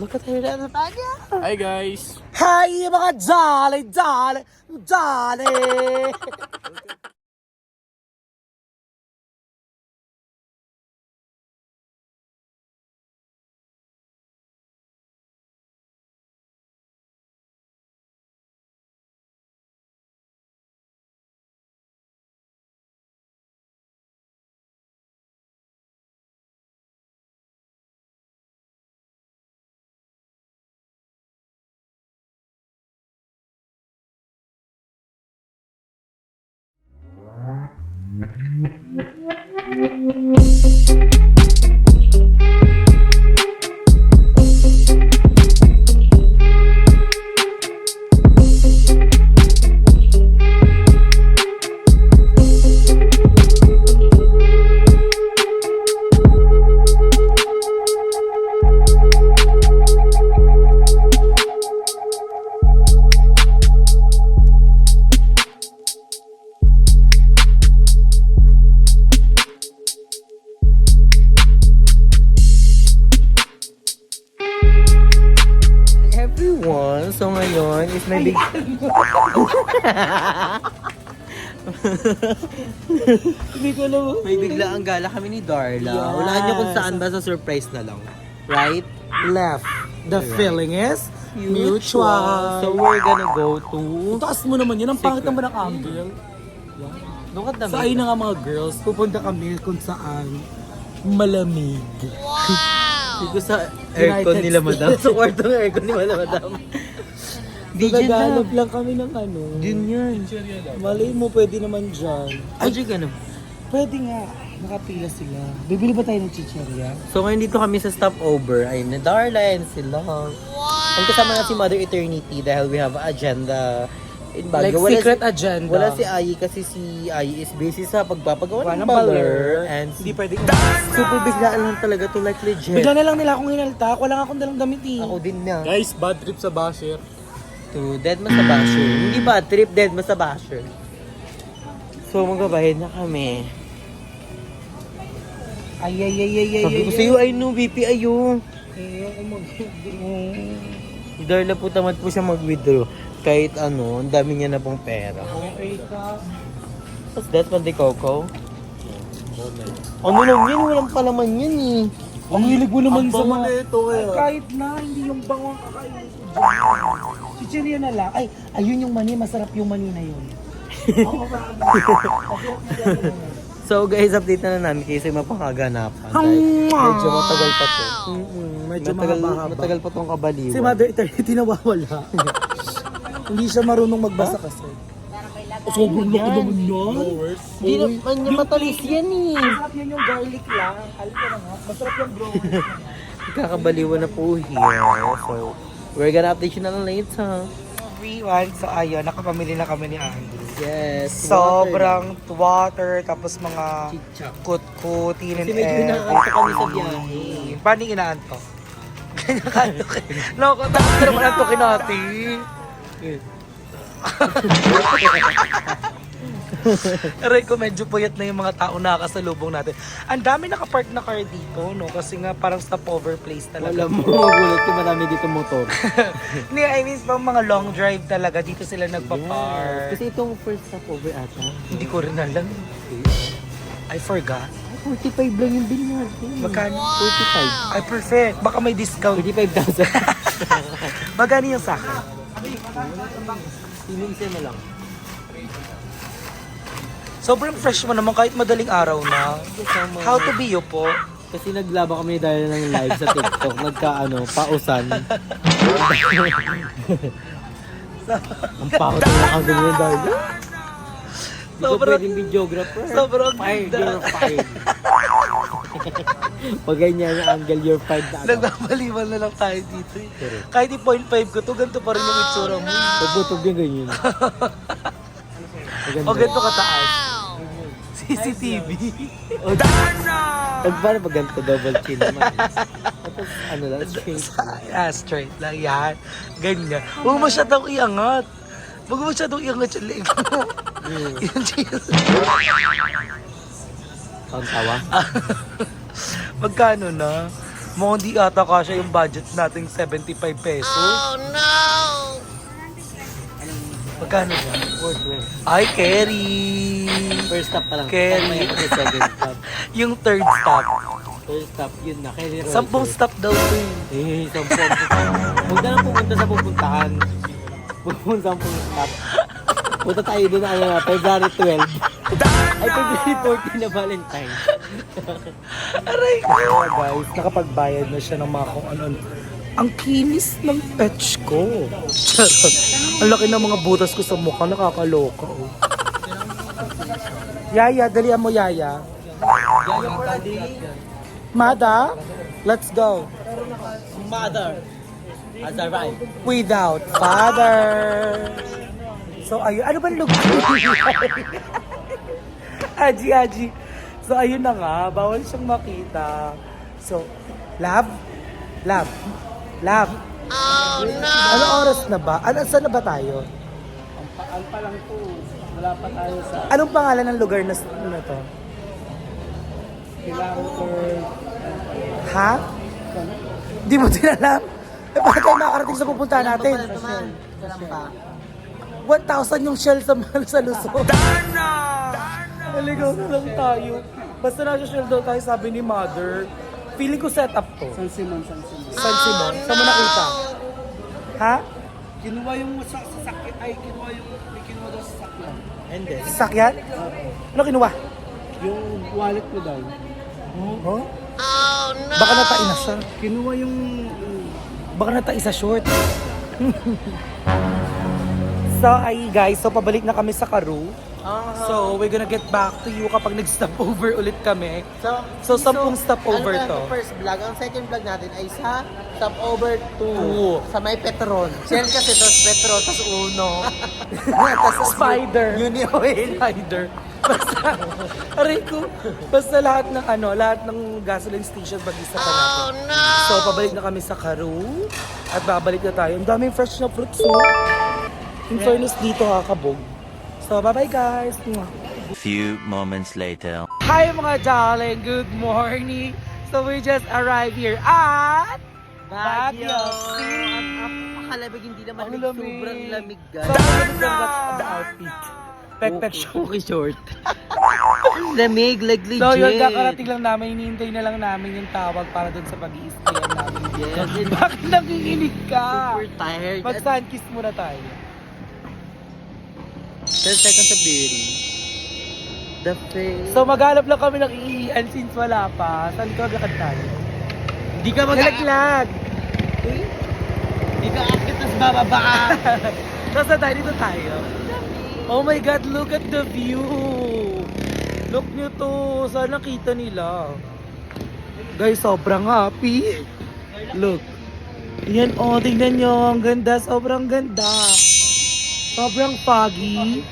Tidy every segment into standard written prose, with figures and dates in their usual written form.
Look at her na tayo. Hi guys! Hi mga jolly! Everyone, so ngayon is may big... Hindi ko alam. May bigla ang gala kami ni Darla. Walaan niyo kung saan ba, sa surprise na lang. Right? Left. The feeling is mutual. So we're gonna go to... Taas mo naman yun. Ang pangit naman ng angle. Look at the Sa ayun na nga mga girls, pupunta kami kung saan malamig. Dito sa aircon United nila, madam. Sa kwarto ng aircon ni madam. Di dyan Nagagalap na. lang kami ng ano. Dyan yan. Malay mo, pwede naman dyan. Ay, dyan ka na. Pwede nga. Nakapila sila. Bibili ba tayo ng chicheria? So ngayon dito kami sa stopover ay na Darla and sila. Ang kasama na si Mother Eternity dahil we have agenda in Like Baguio. secret agenda. Wala si Ayi kasi si Ayi is busy sa pagpapagawa Wala ng ng baler. baler. And Hindi pwede. super biglaan lang talaga to, like legit. Bigla na lang nila akong hinaltak. Wala nga akong dalang damit eh. Ako din na. Guys, bad trip sa basher. To dead mas sa basher. Hindi ba trip, dead mas sa basher. So magbabayad na kami. Ay. Sabi ko sa'yo, ay no, BP ayo. Ako Si Darla po tamad po siya mag-withdraw. Kahit ano, ang dami niya na pong pera. Okay ka. What's that, Pandi Coco? Ano lang yan? Walang palaman yan eh. Ang hilig mo naman Ang sa bango mga... na ito kaya. Kahit na, hindi yung bangong kakainin ko dyan. Chicheria na lang. Ay, ayun yung mani. Masarap yung mani na yun. Oo, So guys, update na namin kasi mapakaganapan. Dahil medyo matagal pa to. Medyo mahaba-haba. Matagal pa tong kabaliwan. Si Mother Eternity nawawala. Hindi siya marunong magbasa kasi. Sobrang laki naman yan. Hindi naman niya matalis yan eh. Masarap yan yung garlic lang. Alam ko na nga. Masarap yung bro. Kakabaliwan na po here. So, we're gonna update you na lang later. Everyone, so ayun, nakapamili na kami ni Andrew. Yes. Sobrang water, tapos mga Chichak. kutkutin and Kasi medyo inaantok kami sa biyahe. Paano yung inaantok? Ganyan ka antokin. Loko, tapos na naman antokin natin. Aray ko, medyo puyat na yung mga tao na nakasalubong natin. Ang dami nakapark na car dito, no? Kasi nga parang stopover place talaga. Alam mo, magulat ko marami dito motor. Hindi, I mean, pang mga long drive talaga, dito sila nagpa-park. Kasi itong first stopover ata. Hindi ko rin alam. I forgot. 45 lang yung bill natin. Magkano? 45. Ay, perfect. Baka may discount. 45,000. Magkano yung sa akin? Sino isa na lang? Sobrang fresh mo naman kahit madaling araw na. How to be you po? Kasi naglaba kami dahil ng live sa TikTok. Pausan. Ang pakot na nakagano yun dahil. Hindi ko Sobrang- pwedeng videographer. sobrang Fired, ganda. you're fired. Pag ganyan yung angle, you're fired na. Nagmamaliwan na lang tayo dito. Eh. Kahit i 0.5 ko to, ganito pa rin yung itsura mo. Pagbutob yung ganyan. O ganito kataas. CCTV. Pag paano pag ganito, double chin naman. Tapos ano lang, straight. Straight lang yan. Ganyan. Huwag masyadong iangat. Huwag masyadong iangat yung leg mo. Yan cheers. Ang tawa. Magkano na? Mukhang di ata kasya yung budget nating 75 pesos. Oh no! Magkano ba? Ay, Kerry! First stop pa lang. Kerry. Second stop. Yung third stop. First stop, yun na. Kerry Road. 10 stop daw to Eh, 10. Huwag na lang pumunta sa pupuntahan. Pupunta ang stop. Punta tayo doon na February 12. Ay, February 14 na Valentine. Aray ko! Guys, nakapagbayad na siya ng mga kung ano. Ang kinis ng petch ko. Charot. Ang laki ng mga butas ko sa mukha, nakakaloka. Oh. Yaya, dalihan mo Yaya. Mada, let's go. Mother has arrived. Without father. So ayun, ano bang lugar? Aji. So ayun na nga, bawal siyang makita. So, love. Oh no! Ano oras na ba? Saan na ba tayo? Ang pa lang po. Wala pa tayo sa Anong pangalan ng lugar na to? kilometer. Ha? Hindi mo din alam? Eh, bakit tayo makakarating sa pupuntahan natin? Alam pa. 1,000 yung shell sa Luzon. Darna! Naligaw na lang tayo. Basta nasa shell daw tayo, sabi ni Mother. Feeling ko set up to. San Simon. San Simon. Saan mo nakita? Ha? Kinuha yung sasakyan. Ay, kinuha daw sa sasakyan. Hindi. Sasakyan? Ano kinuha? Yung wallet mo daw. Oh? Baka natain na siya. Kinuha yung... Baka natain sa short. So, ay guys, so pabalik na kami sa Karu. So, we're gonna get back to you kapag nag-stop over ulit kami. So 10 stopover ano to. Ang first vlog, ang second vlog natin ay sa stopover 2 Two. sa may Petron. Shell kasi tos Petron, tos Uno. tas Spider. Uni Oil. Spider. Basta, aray ko, basta lahat ng gasoline station mag-isa pa natin. So, pabalik na kami sa Karu. At babalik na tayo. Ang daming fresh na fruits, no? In fairness dito, kakabog. So, bye-bye guys. Mwah. Few moments later. Hi mga darling, good morning. So, we just arrived here at Baguio City. Napakalamig, hindi naman Ang lamig. sobrang lamig So, guys. the outfit. Pek-pek show. Okay, short. Lamig, like legit. So, yun, kakarating lang namin, hinihintay na lang namin yung tawag para dun sa pag-i-stayan namin. Yes, and Bakit nanginginig ka? super tired. Mag-sunkiss muna tayo. 10 seconds of beauty. The face. So, maghanap lang kami ng iian since wala pa. Saan ka maglakad tayo? Hindi ka Nalaglag! Hindi ka akit, tas bababa. So, saan tayo? Dito tayo. Oh my God, look at the view! Look nyo to. Sana kita nila. Guys, sobrang happy. Look. Yan, oh, tingnan nyo. Ang ganda. Sobrang ganda. Sobrang foggy.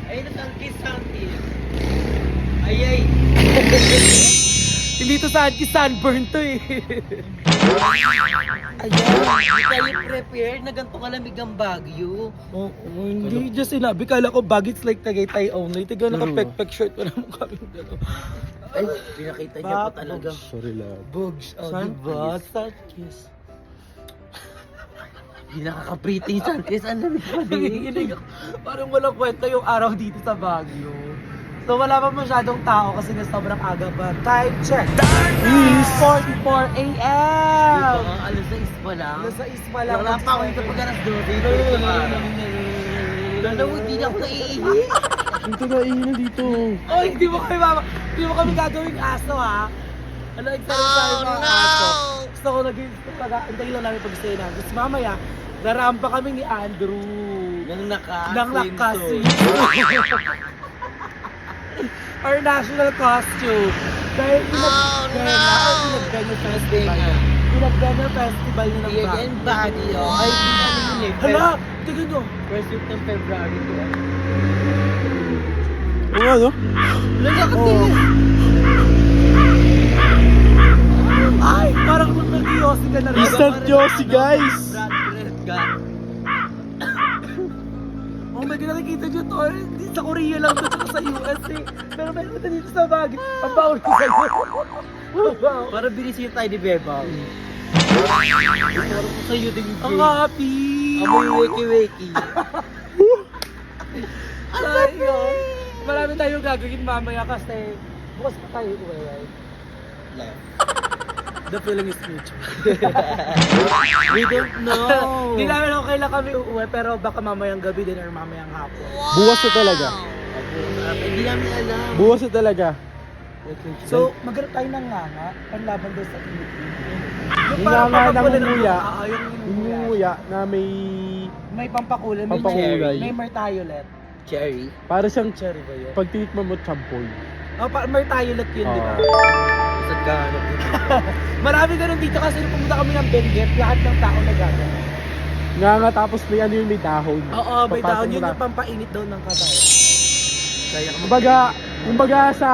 Ay, nasangkis. Ay. Hindi to sunburn to eh. Ayan, hindi tayo prepared na ganito kalamig ang Baguio. Oo, hindi. Just sinabi. Kala ko bagets like Tagaytay only. Tiga naka-pek-pek shirt pa naman kami. Ay, pinakita niya po talaga. Sorry lang. Bugs. Oh, Sun diba? kiss. Sun kiss. Hindi nakaka-pretty sunkis. Ang lamig pa din. Parang walang kwenta yung araw dito sa Baguio. So wala pa masyadong tao kasi na sobrang aga pa. Time check! Is 44 a.m. Baka alas 6 pa lang. Nasa isma lang. Wala pa ako dito pag alas 12. Lalo, hindi na ako naiihi. Dito na ingin dito. Oh, hindi mo kami gagawing aso ha. Ano, excited tayo mga aso. Gusto ko antayin lang namin pag-stay namin. Tapos mamaya, narampa kami ni Andrew. Nang Nang nakaswim. Our national costume. Dahil pinag-Benyo Festival. Pinag-Benyo Festival niya ng Again, Baguio. Ay, hindi namin yun eh. Hala! Tignan nyo! First week ng February to. Oo, ano? Nagkakatingin. Ay! Parang nag-Yossi ka na rin. Instant Yossi, guys! Brad gun. Oh my God, nakikita nyo to. Hindi sa Korea lang to. sa US eh. Pero meron na dito sa Baguio. Ang bawal ko sa'yo. Para binisita tayo ni Beba. Para ko sa'yo din yung Ang happy! Amoy weki-weki. Ayun. Marami tayong gagawin mamaya kasi bukas pa tayo uwi, right? Left. The feeling is mutual. We don't know. Hindi namin okay lang kami uuwi pero baka mamayang gabi din or mamayang hapon. Buwas na talaga. Hindi namin alam. Buwas na talaga. So, maghanap tayo ng nganga, panlaban doon sa Philippines. Yung nganga ng nguya. Yung Yung nguya na may may pampakulay, may Pampakulay. cherry, may martayolet. Cherry. para siyang Cherry ba yun? pag tinikman mo champoy. Oh, martayolet yun, di ba? Isad ka hanap dito. Marami ganun dito kasi nung pumunta kami ng Benguet, lahat ng tao nagagano. Nga tapos may ano yung may dahon. Oo, may Papasok daon. mo Yun na. yung pampainit daw ng kabayan. Kaya ka Kumbaga sa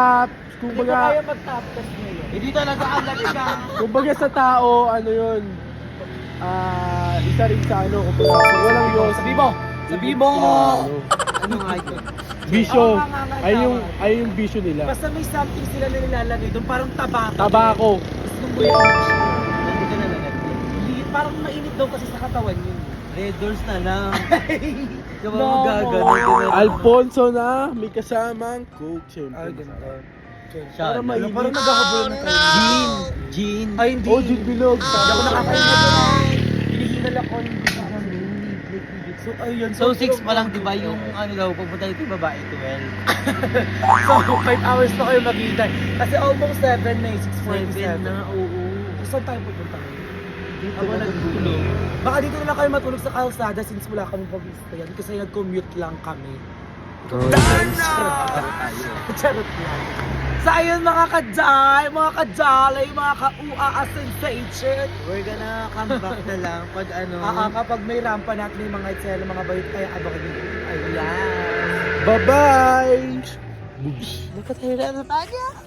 Hindi ko kaya mag-top-test ngayon. Hindi talaga alam ka. kumbaga sa tao, ano yun, isa rin sa ano, kumbaga, walang Diyos. Sabi mo! Sabi mo! Ano, Ano nga ito? bisyo. Oo, nga, Ay yung bisyo nila. Basta may something sila na nilalagay doon, parang tabako. Tabako. Tapos nung buhay mo siya. Hindi ka na nalagyan. Parang mainit daw kasi sa katawan yun. Red Doors na lang. Ikaw No. mo gagano. Alfonso na, may kasamang Coke, syempre. Ay, ganda. Para mainit. Parang nagkakabulo na tayo. Gin! Gin! Ay, hindi. Oh, Jun Bilog. Hindi ako nakakain na doon. Hinihingal ako, hindi pa ako So, ayun. So 6 pa lang, di ba? Yung ano daw, pupunta dito yung babae, 12. So, 5 hours na kayo maghintay. Kasi almost 7 na eh, 6:47. oo. Saan tayo pupunta? Dito ako nagtulog. Baka dito na lang kayo matulog sa kalsada since wala kami pag-stayan kasi nag-commute lang kami. Charot lang. So ayun mga kadalay, mga ka-UAA sensation. We're gonna come back na lang pag ano. Kapag may rampa natin yung mga itsela, mga bayot kaya abangan nyo. Ayan. Bye-bye! Nakatira.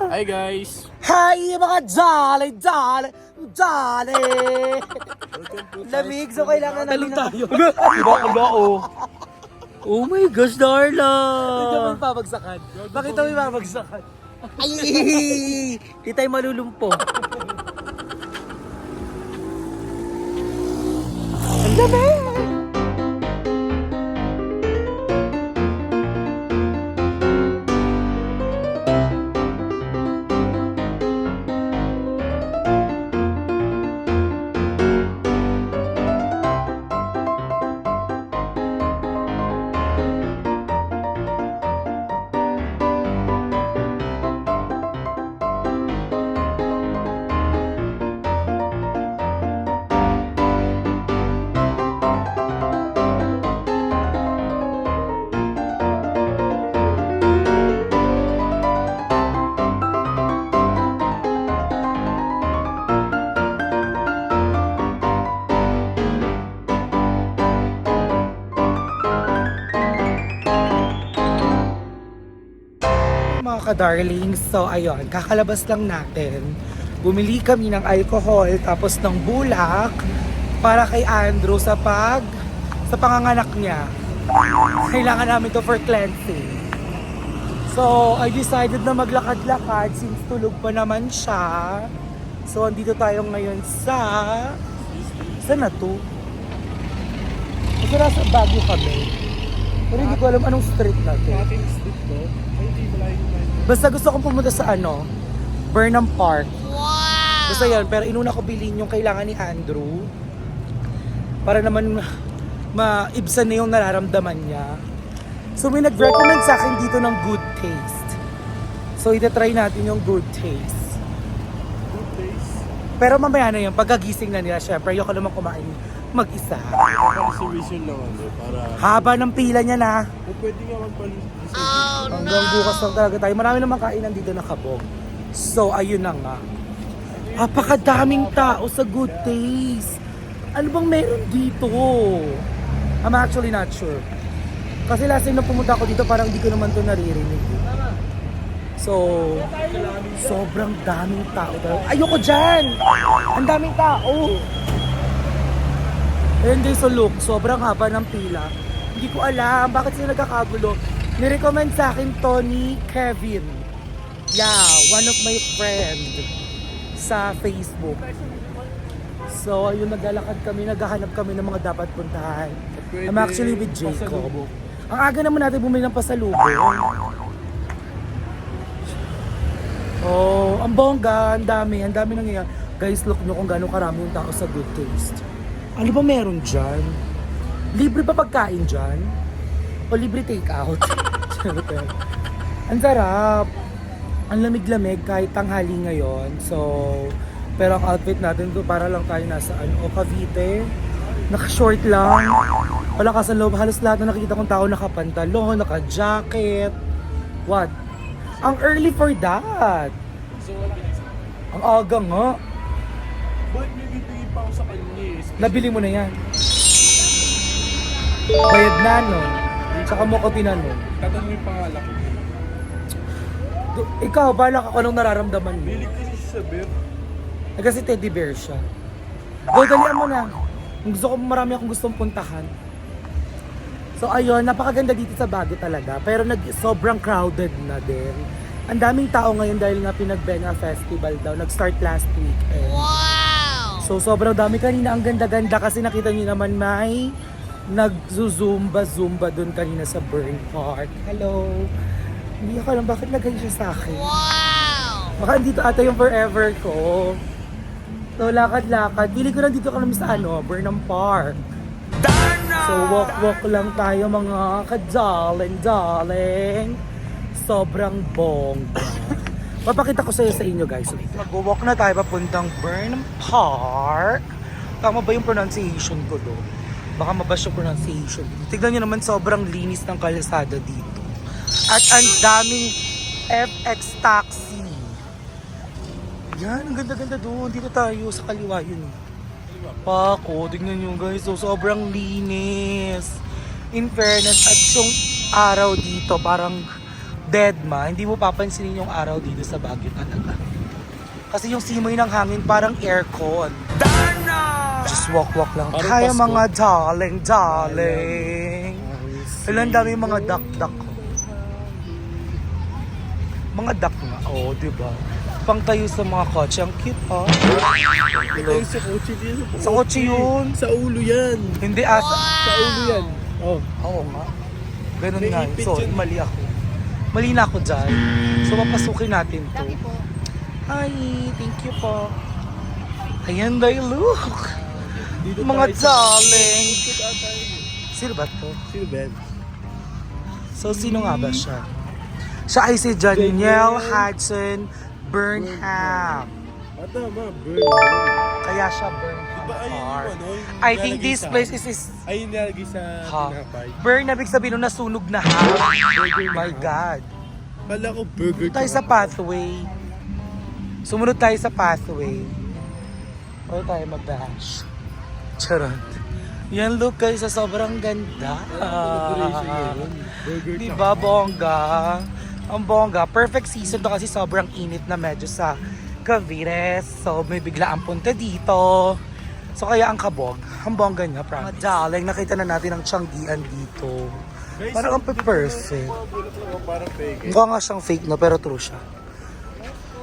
Hi guys! Hi mga dali! Lamig, so kailangan namin tayo. Oh my gosh, Darla! Hindi mo babagsakan. Bakit mo babagsakan? Ay! Di tayo malulumpo. Ang dami! Mga ka-darlings, so ayun, kakalabas lang natin. Bumili kami ng alcohol tapos ng bulak para kay Andrew sa panganganak niya. Kailangan namin to for cleansing. So, I decided na maglakad-lakad since tulog pa naman siya. So, andito tayo ngayon saan na to? Kasi nasa Baguio kami. Pero hindi ko alam anong street na to. Ating stick to. Ay, hindi malayo na. Basta gusto kong pumunta sa Burnham Park. Wow! Basta yan, pero inuna ko bilhin yung kailangan ni Andrew. Para naman maibsan na yung nararamdaman niya. So may nag-recommend sa akin dito ng Good Taste. So itatry natin yung Good Taste. Good days. Pero mamaya na yun, pagkagising na nila, syempre ayoko naman kumain mag-isa. Reservation lang ano, para... Haba ng pila niya na. O pwede nga magpa-reservation. Hanggang bukas lang talaga tayo. Marami naman kainan dito na kabog. So, ayun na nga. Napakadaming tao sa Good Taste. Ano bang meron dito? I'm actually not sure. Kasi last time na pumunta ako dito, parang di ko naman to naririnig. So, sobrang daming tao. Ayoko dyan! Ang daming tao! And guys, so look, sobrang haba ng pila. Hindi ko alam bakit sila nagkakagulo. Nirecommend sa akin to ni Kevin. Yeah, one of my friend sa Facebook. So, ayun, naglalakad kami, naghahanap kami ng mga dapat puntahan. I'm actually with Jacob. Ang aga naman natin bumili ng pasalubong. Oh, ang bongga, ang dami nangyayari. Guys, look nyo kung gano'ng karami yung tao sa Good Taste. Ano ba meron dyan? Libre pa pagkain dyan? O libre take out? Ang sarap. Ang lamig-lamig kahit tanghali ngayon. So, pero ang outfit natin to para lang tayo nasa Cavite. Naka-short lang. Wala ka sa loob. Halos lahat na nakikita kong tao naka-pantalon, naka-jacket. What? Ang early for that. Ang aga nga. Ba't may bibigay pa ako sa kanya eh? Nabili mo na yan. Bayad na no. Tsaka mo ko tinanong. Tatanong yung pangalan ko. Ikaw, balak ako nung nararamdaman mo. Bilig kasi siya sa beer. Eh, kasi teddy bear siya. Go, dalian mo na. Gusto ko, marami akong gustong puntahan. So ayun, napakaganda dito sa Baguio talaga. Pero sobrang crowded na din. Ang daming tao ngayon dahil nga pinag-Benga Festival daw. Nag-start last week. Wow! So sobrang dami kanina. Ang ganda-ganda kasi nakita niyo naman may nag-zumba dun kanina sa Burn Park. Hello! Hindi ako alam bakit lagay siya sa akin. Wow! Baka dito ata yung forever ko. So lakad-lakad. Pili ko lang dito kami sa Burnham Park. So walk-walk lang tayo mga ka-darling. Sobrang bongga. Papakita ko sa inyo guys. Mag-walk na tayo papuntang Burnham Park. Tama ba yung pronunciation ko do? Baka mabash yung pronunciation. Tignan nyo naman sobrang linis ng kalsada dito. At ang daming FX taxi. Yan, ang ganda-ganda doon. Dito tayo sa kaliwa yun. Pako, tignan nyo guys. So, sobrang linis. In fairness, at yung araw dito parang dead ma. Hindi mo papansinin yung araw dito sa Baguio talaga. Kasi yung simoy ng hangin parang aircon. Just walk lang. Parang Kaya Pasko. mga darling. Ilan dami mga duck ko. Mga duck nga. Oo, diba? Pang tayo sa mga kotse. Ang cute, ha? Ay, sa kotse din. Sa kotse yun. Sa ulo yan. Hindi asa. Sa ulo yan. Oh. Oo nga. Ganun May nga. ipit So, yun. mali ako. Mali na ako dyan. So, papasukin natin to. Hi, thank you po. Ayan, they look. Dito Mga tayo sa- darling. Dito tayo. Sino ba to? Sino Ben? So, sino nga ba siya? Siya ay si Danielle Hudson Burnham. Tama, burn. Kaya siya Burnham Diba ayun yung Park. ano, yung I think nilalagay this sa- place is Ay, yung nilalagay sa ha. tinapay. Burn, ibig sabihin nung nasunog na ha. My God. Kala ko burger. Tayo sa pathway. Sumunod tayo sa pathway. O tayo mabash. Charot. Yan look guys, sa sobrang ganda. Burger Diba bongga? Ang bongga. Perfect season to kasi sobrang init na medyo sa Cavite. So may bigla ang punta dito. So kaya ang kabog. Ang bongga niya, promise. Madaling, nakita na natin ang Tianggian dito. Parang ang perfect. Parang fake. Mukha nga siyang fake no, pero true siya.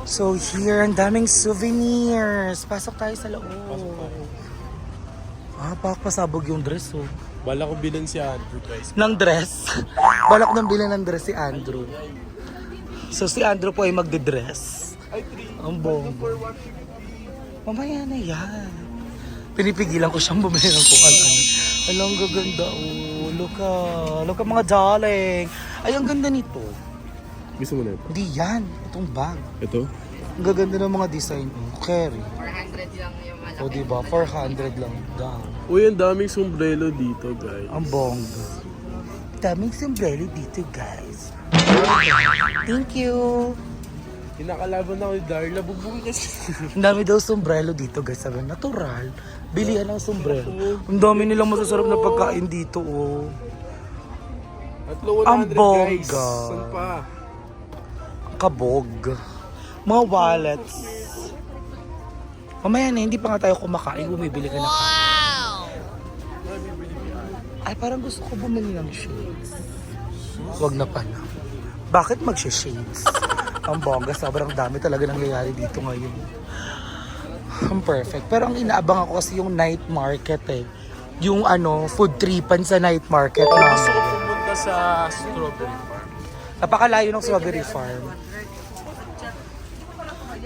So here, ang daming souvenirs. Pasok tayo sa loob. Pasabog yung dress oh. Bala ko bilan si Andrew guys. Ng dress. Balak nang bilhin ng dress si Andrew. So si Andrew po ay magde-dress. Ay, 3. Ang bongga. Mamaya na yan. Pinipigilan ko siyang bumili ng kung ano. Alam, gaganda oh. Look mga darling. Ay, ang ganda nito. Gusto mo na ito? Hindi yan. Itong bag. Ito? Ang gaganda ng mga design. Oh. Carry. 400 lang yung malaki. O diba? 400 lang daw. Uy, ang daming sombrero dito guys. Ang bongga. Daming sombrero dito, guys. Thank you. Kinakalaban ako ni Darla. Bubugin kasi. Ang dami daw sombrero dito, guys. Sabi, natural. Bilihan ng sombrero. Ang dami nilang masasarap na pagkain dito, oh. At low 100 Ang guys. bongga. Saan pa? Kabog. Mga wallets. Mamaya na, hindi pa nga tayo kumakain. Bumibili ka na kain. Ay, parang gusto ko bumili ng shades. Wag na pala. Bakit magsha-shades? Ang bongga, sobrang dami talaga nangyayari dito ngayon. Ang perfect. Pero ang inaabang ako kasi yung night market eh. Yung food tripan sa night market Gusto ko namin. pumunta sa Strawberry Farm. Napakalayo ng Strawberry Farm.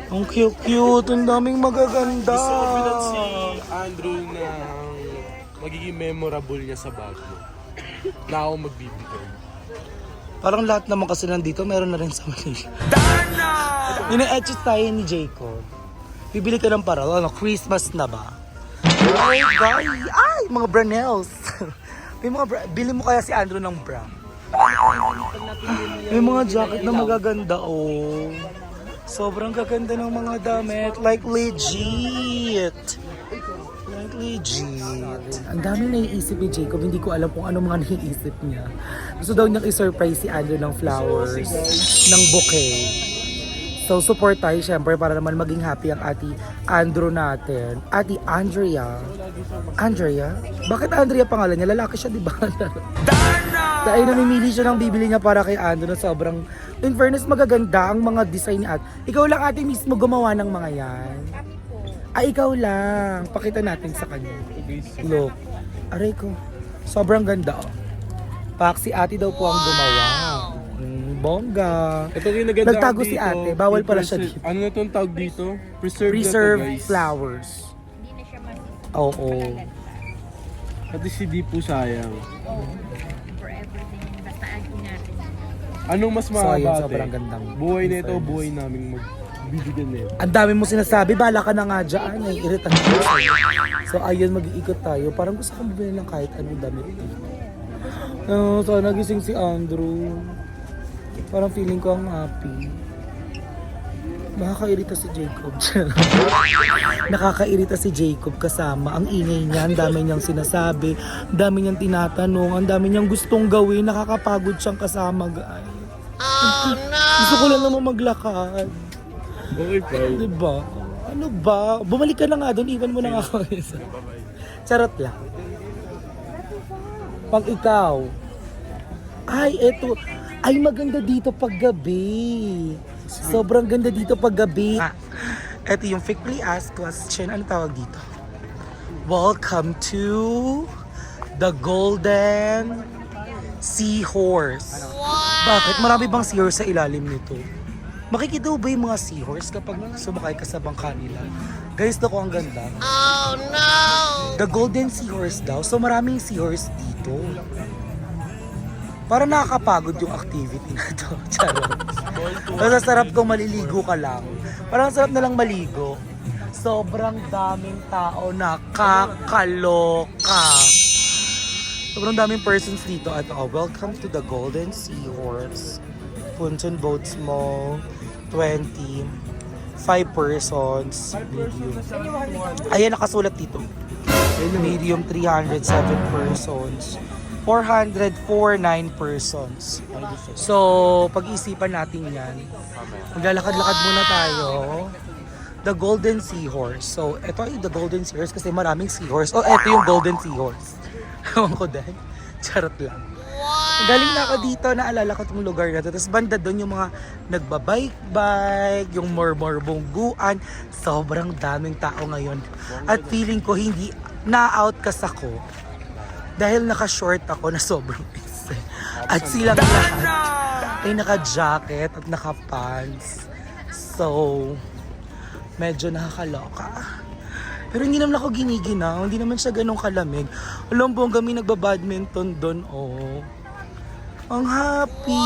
Ang cute-cute. Ang daming magaganda. Gusto ko bilan si Andrew na magiging memorable niya sa Baguio. Na ako magbibigay. Parang lahat naman kasi nandito, meron na rin sa Malaysia. Ina-etches tayo ni Jacob. Bibili ka ng para, Christmas na ba? Ay, guys! Ay, mga Branels! Bili mo kaya si Andrew ng bra. May mga jacket na magaganda, oh. Sobrang gaganda ng mga damit. Like legit! Like legit. Ang dami naiisip ni Jacob. Hindi ko alam kung ano mga naiisip niya. Gusto daw niyang i-surprise si Andrew ng flowers, ng bouquet. So, support tayo syempre para naman maging happy ang ati Andrew natin. Ati Andrea. Andrea? Bakit Andrea pangalan niya? Lalaki siya, di ba? Dahil namimili siya ng bibili niya para kay Andrew na sobrang, in fairness, magaganda ang mga design ni Ate. Ikaw lang ate mismo gumawa ng mga yan. Ay, ikaw lang. Pakita natin sa kanya. Look. Aray ko. Sobrang ganda, oh. Pak, si ate daw po ang gumawa. Bongga. Ito yung naganda Nagtago dito. si ate. Bawal pala siya Preserve- dito. Ano na itong tawag dito? Preserve Reserve na to, guys. flowers. Oo. At least hindi po sayang. For everything, basta agin natin. Anong mas So, ayun, mahaba, sobrang gandang buhay na ito, fairness. buhay naming magbibigyan na ito. Ang dami mo sinasabi, bala ka na nga dyan. Ay, irritant ko sa'yo. So, ayun, mag-iikot tayo. Parang gusto kong bumili ng kahit anong damit dito. Sana gising si Andrew. Parang feeling ko ang happy. Nakakairita si Jacob. Nakakairita si Jacob kasama. Ang ingay niya, ang dami niyang sinasabi, ang dami niyang tinatanong, ang dami niyang gustong gawin. Nakakapagod siyang kasama, guys. Oh, no! Gusto ko lang naman maglakad. Okay, fine. Diba? Ano ba? Bumalik ka na nga doon, iwan mo na nga ako. Charot lang. Pag ikaw, ay, eto, ay maganda dito pag gabi. Sobrang ganda dito pag gabi. Eto yung frequently asked question. Ano tawag dito? Welcome to the Golden Seahorse. Bakit? Marami bang seahorse sa ilalim nito? Makikita mo ba yung mga seahorse kapag sumakay ka sa bangka nila? Guys, naku, ang ganda. Oh no! The Golden Seahorse daw. So maraming seahorse dito. Para nakakapagod yung activity na to. Charot. Kasi sarap kung maliligo ka lang. Parang sarap na lang maligo. Sobrang daming tao, nakakaloka. Sobrang daming persons dito at welcome to the Golden Seahorse. Punton Boats Mall, 20, 5 persons, medium. Ayan, nakasulat dito. Medium 307 persons. 404 9 persons. So, pag-iisipan natin yan. Maglalakad-lakad muna tayo. The Golden Seahorse. So, ito ay the Golden Seahorse kasi maraming seahorse. Oh, ito yung Golden Seahorse. Ewan ko din. Charot lang. Galing na ako dito, naalala ko itong lugar na ito. Tapos banda doon yung mga nagbabike-bike, yung morbongguan. Sobrang daming tao ngayon. At feeling ko hindi na-outcast ako. Dahil naka-short ako na sobrang isa. At silang lahat ay naka-jacket at naka-pants. So, medyo nakakaloka. Pero hindi naman ako giniginaw. Hindi naman siya ganun kalamig. Alam po, kami nagbabadminton doon, oh. Ang happy.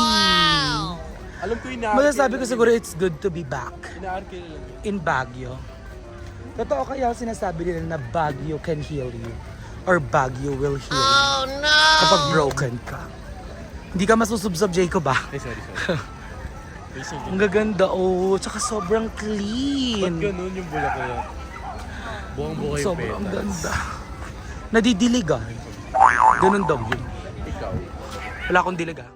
Alam ko Masasabi ko siguro it's good to be back inaarke lang. in Baguio. Totoo kaya sinasabi nila na Baguio can heal you. Or Baguio will heal you. Oh, no! Kapag broken ka. Hindi ka masusubsob, Jacob, ah. Ay, sorry. Ang gaganda, oh. Tsaka sobrang Ba't clean. ganun yung bulaklak? Buwang-buhay yung Sobrang petals. ganda. Nadidiligan. Ganun daw yun. Ikaw. Wala akong diligan.